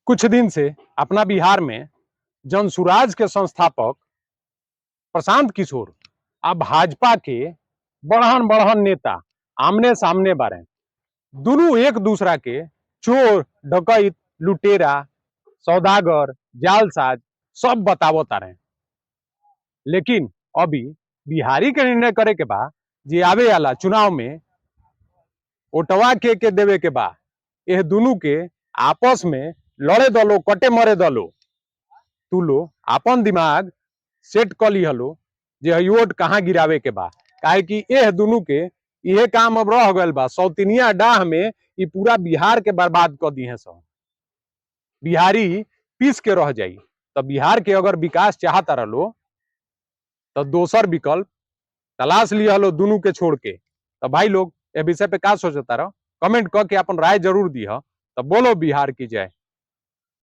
कुछ दिन से अपना बिहार में जनसुराज के संस्थापक प्रशांत किशोर आ भाजपा के बढ़न बढ़न नेता आमने सामने बारे। दोनों एक दूसरा के चोर डकैत लुटेरा सौदागर जालसाज सब बतावो तारे। लेकिन अभी बिहारी के निर्णय करे के बा जे आवे वाला चुनाव में ओटवा के देवे के बा। यह दोनों के आपस में लड़े दलो कटे मरे दलो। तू लो अपन दिमाग सेट कर ली हलो जे वोट कहाँ गिरावे के बा। काहे कि यह दोनों के यह काम अब रह गल बा। सौतिनिया डाह में ये पूरा बिहार के बर्बाद कर दी है। सब बिहारी पीस के रह जाई। तो बिहार के अगर विकास चाहता रहो तो दोसर विकल्प तलाश लिया हलो दोनों के छोड़ के। तो भाई लोग ए विषय पे का सोचता रहो कमेंट करके अपन राय जरूर दी। तो बोलो बिहार की जय।